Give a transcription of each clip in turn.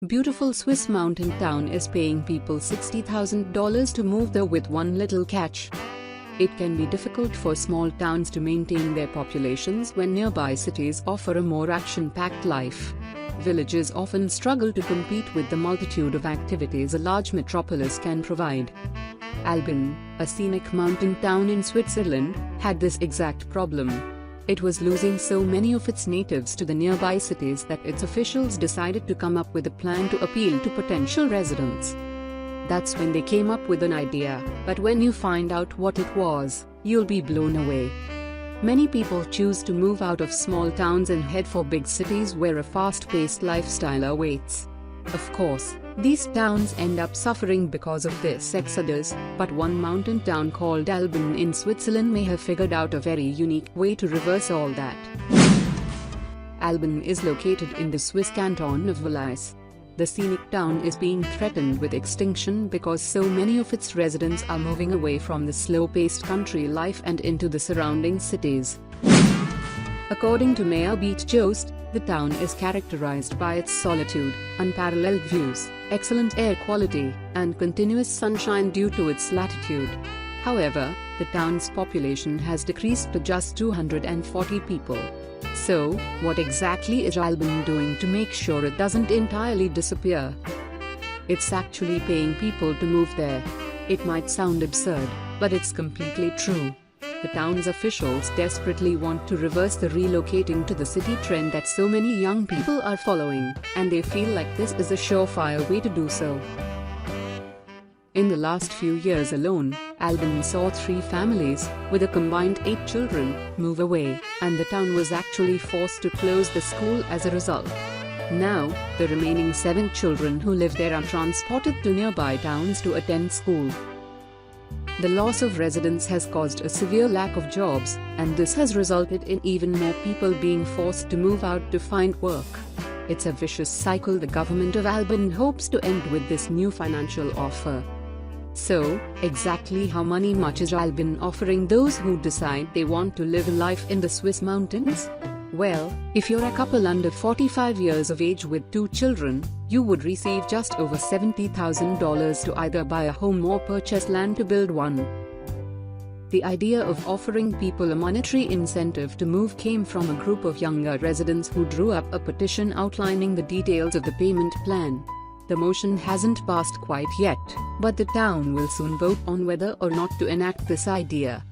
Beautiful Swiss mountain town is paying people $60,000 to move there with one little catch. It can be difficult for small towns to maintain their populations when nearby cities offer a more action-packed life. Villages often struggle to compete with the multitude of activities a large metropolis can provide. Albin, a scenic mountain town in Switzerland, had this exact problem. It was losing so many of its natives to the nearby cities that its officials decided to come up with a plan to appeal to potential residents. That's when they came up with an idea, but when you find out what it was, you'll be blown away. Many people choose to move out of small towns and head for big cities where a fast-paced lifestyle awaits. Of course, these towns end up suffering because of this exodus, but one mountain town called Albin in Switzerland may have figured out a very unique way to reverse all that. Albin is located in the Swiss canton of Valais. The scenic town is being threatened with extinction because so many of its residents are moving away from the slow-paced country life and into the surrounding cities. According to Mayor Beat Joost, the town is characterized by its solitude, unparalleled views, excellent air quality, and continuous sunshine due to its latitude. However, the town's population has decreased to just 240 people. So, what exactly is Albin doing to make sure it doesn't entirely disappear? It's actually paying people to move there. It might sound absurd, but it's completely true. The town's officials desperately want to reverse the relocating to the city trend that so many young people are following, and they feel like this is a surefire way to do so. In the last few years alone, Albin saw 3 families, with a combined 8 children, move away, and the town was actually forced to close the school as a result. Now, the remaining 7 children who live there are transported to nearby towns to attend school. The loss of residents has caused a severe lack of jobs, and this has resulted in even more people being forced to move out to find work. It's a vicious cycle the government of Albin hopes to end with this new financial offer. So, exactly how much is Albin offering those who decide they want to live a life in the Swiss mountains? Well, if you're a couple under 45 years of age with 2 children, you would receive just over $70,000 to either buy a home or purchase land to build one. The idea of offering people a monetary incentive to move came from a group of younger residents who drew up a petition outlining the details of the payment plan. The motion hasn't passed quite yet, but the town will soon vote on whether or not to enact this idea.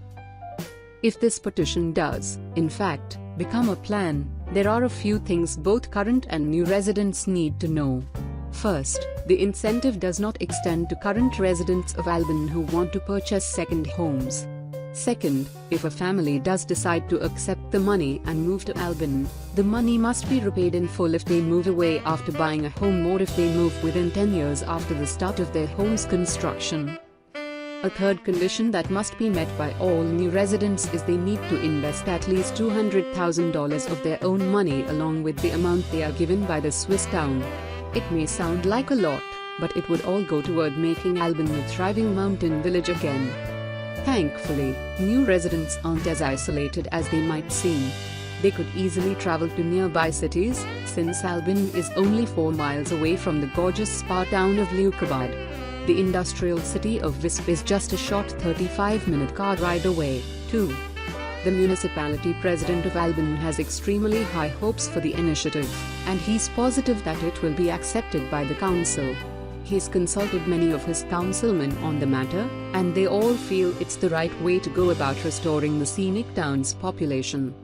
If this petition does, in fact, become a plan, there are a few things both current and new residents need to know. First, the incentive does not extend to current residents of Albin who want to purchase second homes. Second, if a family does decide to accept the money and move to Albin, the money must be repaid in full if they move away after buying a home or if they move within 10 years after the start of their home's construction. A third condition that must be met by all new residents is they need to invest at least $200,000 of their own money along with the amount they are given by the Swiss town. It may sound like a lot, but it would all go toward making Albin a thriving mountain village again. Thankfully, new residents aren't as isolated as they might seem. They could easily travel to nearby cities, since Albin is only 4 miles away from the gorgeous spa town of Leukerbad. The industrial city of Visp is just a short 35-minute car ride away, too. The municipality president of Albin has extremely high hopes for the initiative, and he's positive that it will be accepted by the council. He's consulted many of his councilmen on the matter, and they all feel it's the right way to go about restoring the scenic town's population.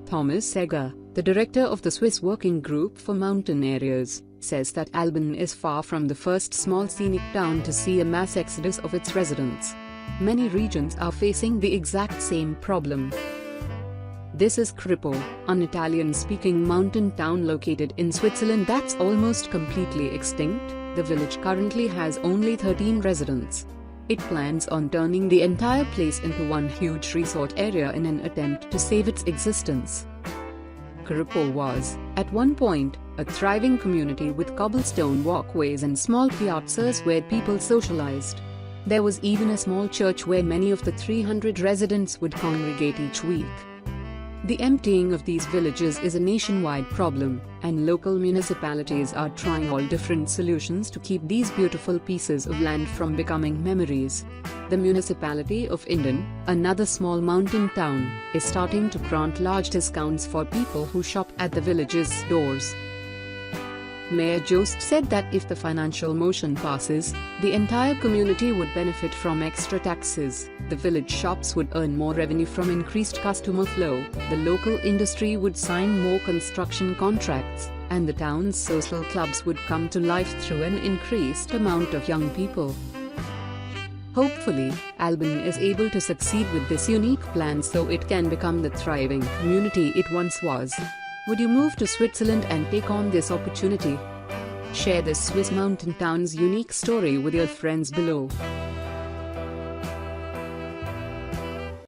Thomas Seger, the director of the Swiss Working Group for Mountain Areas, says that Albin is far from the first small scenic town to see a mass exodus of its residents. Many regions are facing the exact same problem. This is Kripo, an Italian-speaking mountain town located in Switzerland that's almost completely extinct. The village currently has only 13 residents. It plans on turning the entire place into one huge resort area in an attempt to save its existence. Kripo was, at one point, a thriving community with cobblestone walkways and small piazzas where people socialized. There was even a small church where many of the 300 residents would congregate each week. The emptying of these villages is a nationwide problem, and local municipalities are trying all different solutions to keep these beautiful pieces of land from becoming memories. The municipality of Indon, another small mountain town, is starting to grant large discounts for people who shop at the village's doors. Mayor Jost said that if the financial motion passes, the entire community would benefit from extra taxes. The village shops would earn more revenue from increased customer flow, the local industry would sign more construction contracts, and the town's social clubs would come to life through an increased amount of young people. Hopefully, Albin is able to succeed with this unique plan so it can become the thriving community it once was. Would you move to Switzerland and take on this opportunity? Share this Swiss mountain town's unique story with your friends below.